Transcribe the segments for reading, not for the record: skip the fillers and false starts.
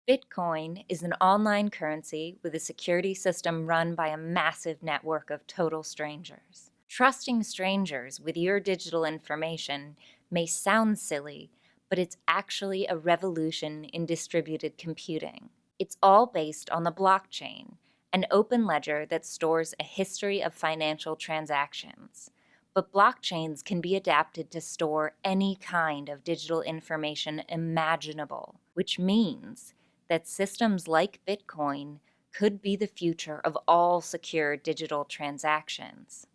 Bitcoin is an online currency with a security system run by a massive network of total strangers. Trusting strangers with your digital information may sound silly, but it's actually a revolution in distributed computing. It's all based on the blockchain, an open ledger that stores a history of financial transactions. But blockchains can be adapted to store any kind of digital information imaginable, which means that systems like Bitcoin could be the future of all secure digital transactions.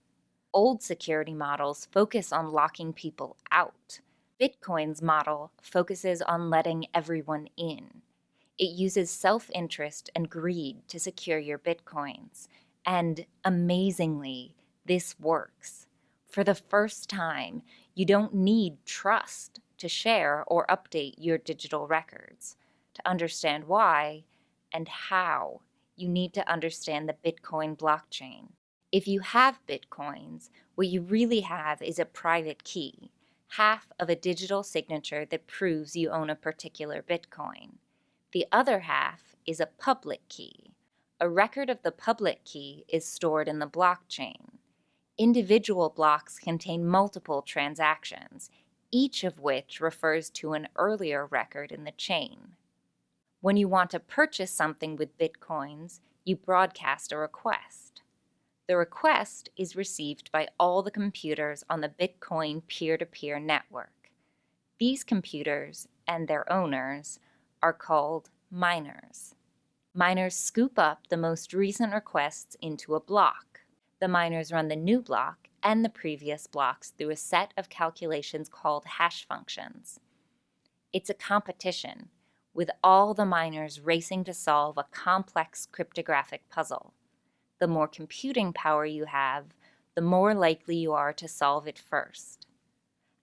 Old security models focus on locking people out. Bitcoin's model focuses on letting everyone in. It uses self-interest and greed to secure your Bitcoins. And amazingly, this works. For the first time, you don't need trust to share or update your digital records. To understand why and how, you need to understand the Bitcoin blockchain. If you have Bitcoins, what you really have is a private key, half of a digital signature that proves you own a particular Bitcoin. The other half is a public key. A record of the public key is stored in the blockchain. Individual blocks contain multiple transactions, each of which refers to an earlier record in the chain. When you want to purchase something with Bitcoins, you broadcast a request. The request is received by all the computers on the Bitcoin peer-to-peer network. These computers and their owners are called miners. Miners scoop up the most recent requests into a block. The miners run the new block and the previous blocks through a set of calculations called hash functions. It's a competition, with all the miners racing to solve a complex cryptographic puzzle. The more computing power you have, the more likely you are to solve it first.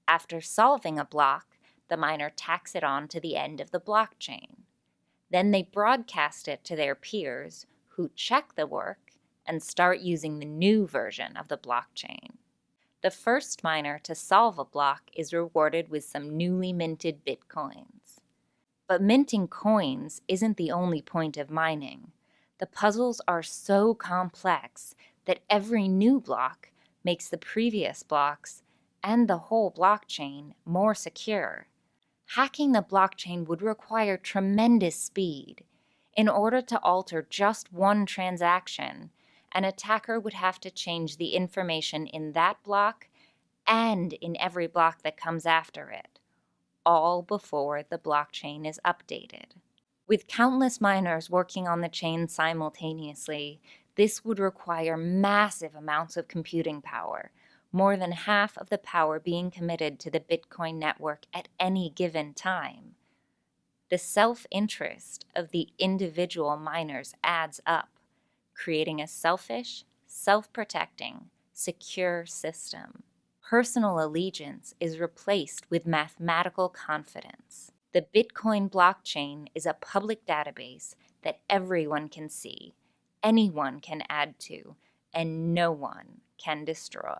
After solving a block, the miner tacks it on to the end of the blockchain. Then they broadcast it to their peers, who check the work and start using the new version of the blockchain. The first miner to solve a block is rewarded with some newly minted Bitcoins. But minting coins isn't the only point of mining. The puzzles are so complex that every new block makes the previous blocks and the whole blockchain more secure. Hacking the blockchain would require tremendous speed. In order to alter just one transaction, an attacker would have to change the information in that block and in every block that comes after it, all before the blockchain is updated. With countless miners working on the chain simultaneously, this would require massive amounts of computing power, more than half of the power being committed to the Bitcoin network at any given time. The self-interest of the individual miners adds up, creating a selfish, self-protecting, secure system. Personal allegiance is replaced with mathematical confidence. The Bitcoin blockchain is a public database that everyone can see, anyone can add to, and no one can destroy.